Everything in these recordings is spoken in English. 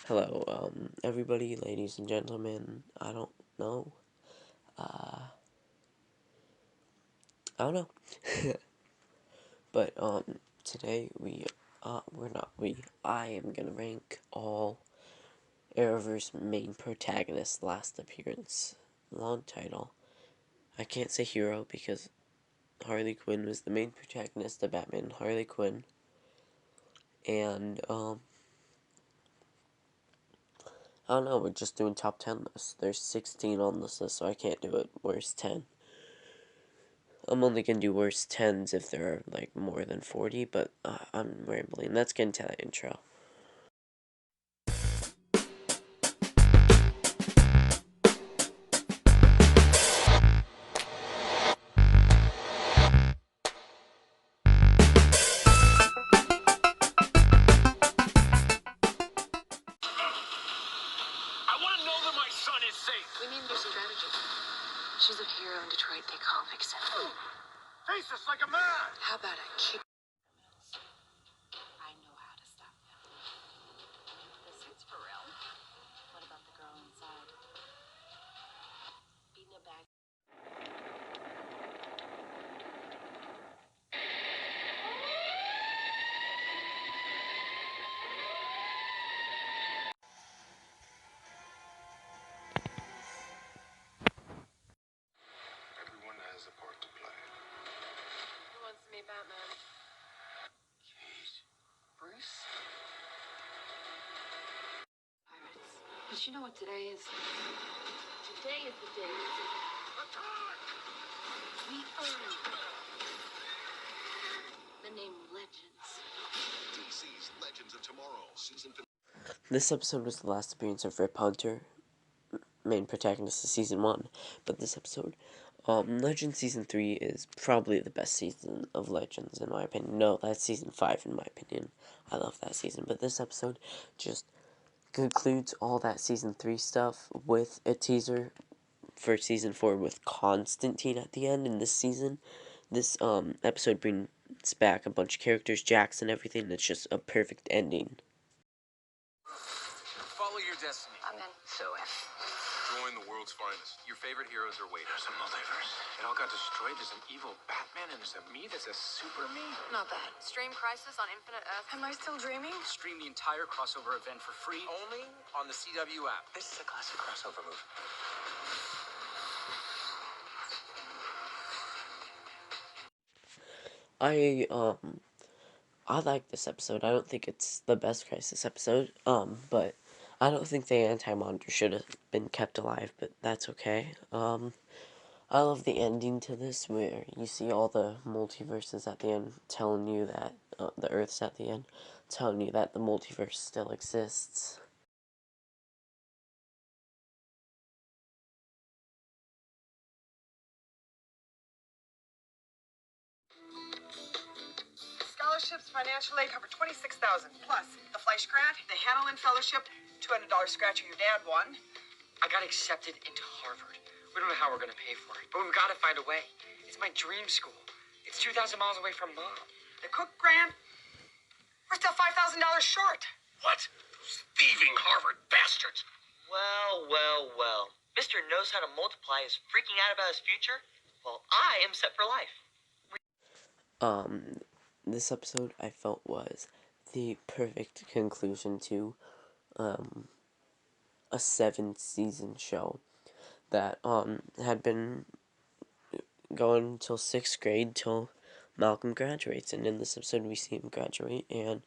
Hello, everybody, ladies and gentlemen. I don't know. I don't know. But, today I am gonna rank all Arrowverse main protagonists' last appearance. Long title. I can't say hero because Harley Quinn was the main protagonist of Batman and Harley Quinn. And, I don't know, we're just doing top 10 lists. There's 16 on this list, so I can't do it. Worst 10. I'm only gonna do worst 10s if there are, like, more than 40, but I'm rambling. Let's get into that intro. We need new strategy. She's a hero in Detroit. They call Vixen. Face us like a man! How about a kick? I know how to stop them. This is for real. What about the girl inside? Beating a bag. Everyone has a part to play. Who wants to meet Batman? Kate. Bruce? Pirates. But you know what today is? Today is the day Attack! we earn the name Legends. DC's Legends of Tomorrow, season finale. This episode was the last appearance of Rip Hunter, main protagonist of Season 1. But this episode, Legends Season 3 is probably the best season of Legends, in my opinion. No, that's Season 5, in my opinion. I love that season. But this episode just concludes all that Season 3 stuff with a teaser for Season 4 with Constantine at the end. In this season, this episode brings back a bunch of characters, Jax and everything. It's just a perfect ending. Follow your destiny. I'm in. So if. Join the world's finest. Your favorite heroes are waiters. There's a multiverse. It all got destroyed. There's an evil Batman, and there's a me that's a super me. Not bad. Stream Crisis on Infinite Earth. Am I still dreaming? Stream the entire crossover event for free only on the CW app. This is a classic crossover movie. I like this episode. I don't think it's the best Crisis episode, but I don't think the Anti-Monitor should have been kept alive, but that's okay. I love the ending to this, where you see all the multiverses at the end telling you that, the Earths at the end, telling you that the multiverse still exists. Scholarships, financial aid cover $26,000 plus the Fleisch grant, the Hanlon Fellowship, $200 scratcher your dad won. I got accepted into Harvard. We don't know how we're gonna pay for it, but we've got to find a way. It's my dream school. It's 2,000 miles away from Mom. The Cook grant, we're still $5,000 short. What? Those thieving Harvard bastards. Well. Mr. knows how to multiply is freaking out about his future. Well, I am set for life. This episode I felt was the perfect conclusion to, a 7-season show that, had been going till 6th grade till Malcolm graduates, and in this episode we see him graduate, and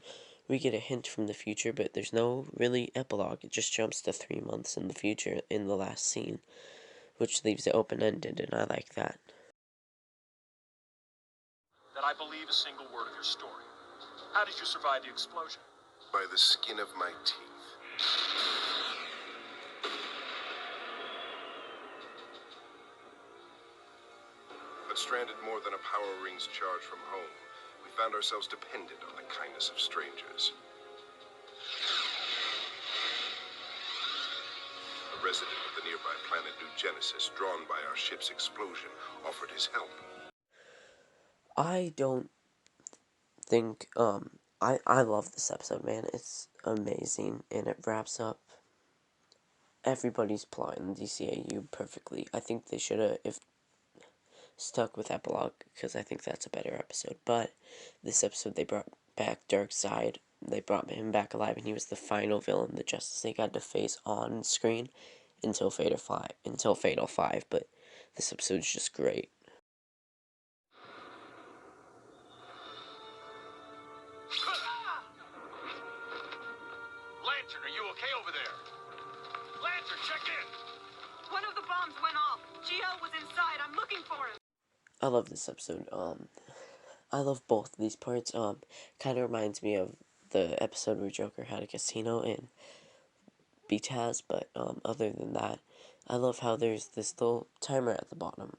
we get a hint from the future, but there's no really epilogue. It just jumps to 3 months in the future in the last scene, which leaves it open-ended, and I like that. That I believe a single word of your story. How did you survive the explosion? By the skin of my teeth. But stranded more than a power rings charge from home, we found ourselves dependent on the kindness of strangers. A resident of the nearby planet New Genesis, drawn by our ship's explosion, offered his help. I don't think, I love this episode, man. It's amazing, and it wraps up everybody's plot in the DCAU perfectly. I think they should have, if stuck with epilogue, because I think that's a better episode. But this episode, they brought back Darkseid. They brought him back alive, and he was the final villain the Justice League had to face on screen until Fatal 5. But this episode's just great. Lantern, are you okay over there? Lantern, check in! One of the bombs went off. GL was inside. I'm looking for him. I love this episode. I love both of these parts. Kind of reminds me of the episode where Joker had a casino in BTAS, but other than that, I love how there's this little timer at the bottom.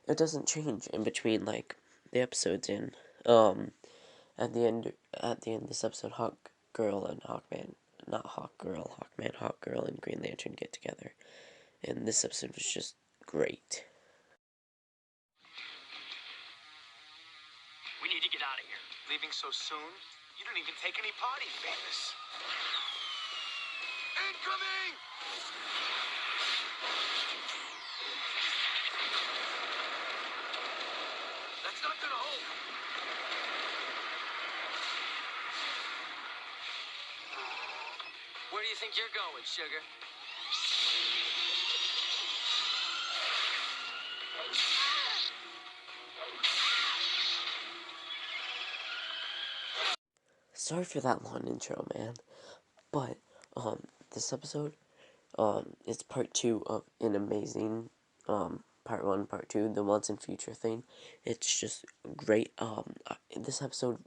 It doesn't change in between like the episodes. In at the end of this episode, Hawkgirl and Hawkman, not Hawkgirl, Hawkman, Hawkgirl and Green Lantern get together, and this episode was just great. We need to get out of here. Leaving so soon? You didn't even take any party favors. Incoming! That's not gonna hold. Where do you think you're going, sugar? Sorry for that long intro, man. But this episode, it's part 2 of an amazing part 1, part 2, the once and future thing. It's just great. This episode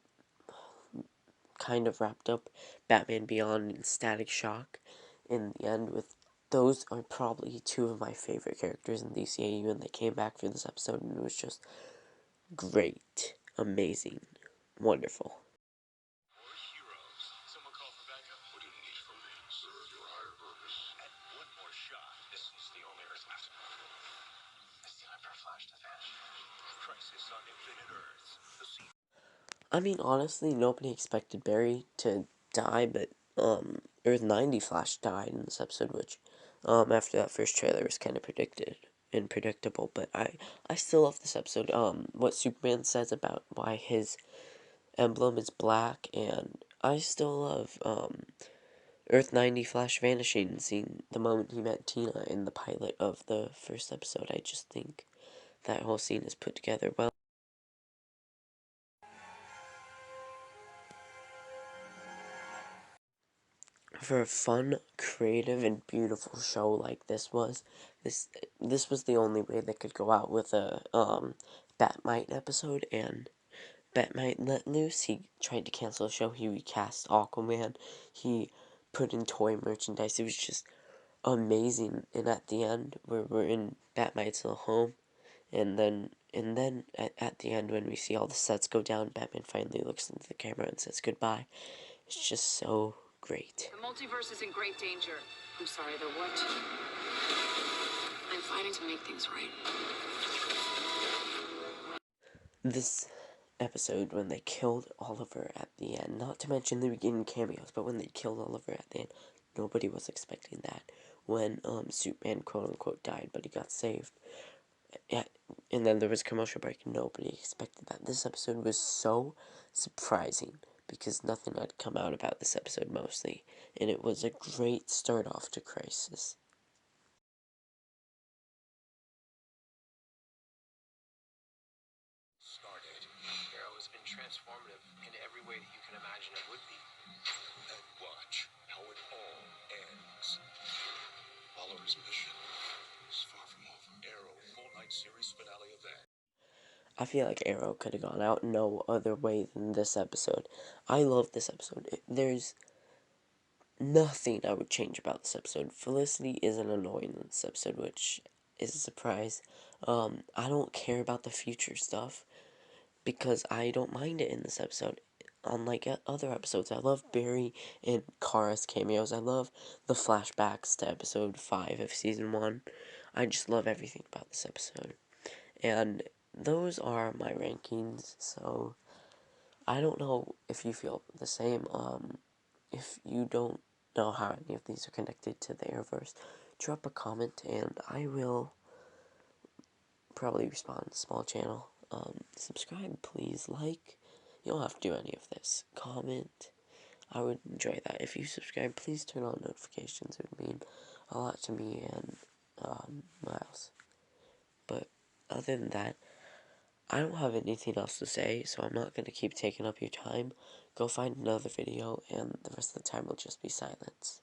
kind of wrapped up Batman Beyond and Static Shock in the end. With those are probably 2 of my favorite characters in DCAU, and they came back for this episode, and it was just great, amazing, wonderful. Heroes. Someone call for backup. What do you need from me? Serve your Arrowverse. And one more shot. This is the only Earth left. It's time for a flash to vanish. Crisis on Infinite Earths. The scene. I mean, honestly, nobody expected Barry to die, but Earth 90 Flash died in this episode, which after that first trailer was kind of predicted and predictable. But I still love this episode. What Superman says about why his emblem is black, and I still love Earth 90 Flash vanishing and seeing the moment he met Tina in the pilot of the first episode. I just think that whole scene is put together well. For a fun, creative, and beautiful show like this was, this was the only way they could go out with a Batmite episode, and Batmite let loose. He tried to cancel the show. He recast Aquaman. He put in toy merchandise. It was just amazing. And at the end, where we're in Batmite's little home, and then at the end when we see all the sets go down, Batman finally looks into the camera and says goodbye. It's just so great. The multiverse is in great danger. I'm sorry, the what? I'm fighting to make things right. This episode, when they killed Oliver at the end, not to mention the beginning cameos, but when they killed Oliver at the end, nobody was expecting that. When Superman quote-unquote died, but he got saved. Yeah, and then there was a commercial break. Nobody expected that. This episode was so surprising, because nothing had come out about this episode mostly, and it was a great start off to Crisis. Stardate. Arrow has been transformative in every way that you can imagine it would be. And watch how it all ends. Oliver's mission is far from over. Arrow full night series finale event. I feel like Arrow could have gone out no other way than this episode. I love this episode. There's nothing I would change about this episode. Felicity isn't annoying in this episode, which is a surprise. I don't care about the future stuff, because I don't mind it in this episode. Unlike other episodes, I love Barry and Kara's cameos. I love the flashbacks to episode 5 of season 1. I just love everything about this episode. And those are my rankings, so I don't know if you feel the same. If you don't know how any of these are connected to the Arrowverse, drop a comment and I will probably respond. Small channel. Subscribe, please. Like. You don't have to do any of this. Comment. I would enjoy that. If you subscribe, please turn on notifications. It would mean a lot to me and Miles. But other than that, I don't have anything else to say, so I'm not going to keep taking up your time. Go find another video, and the rest of the time will just be silence.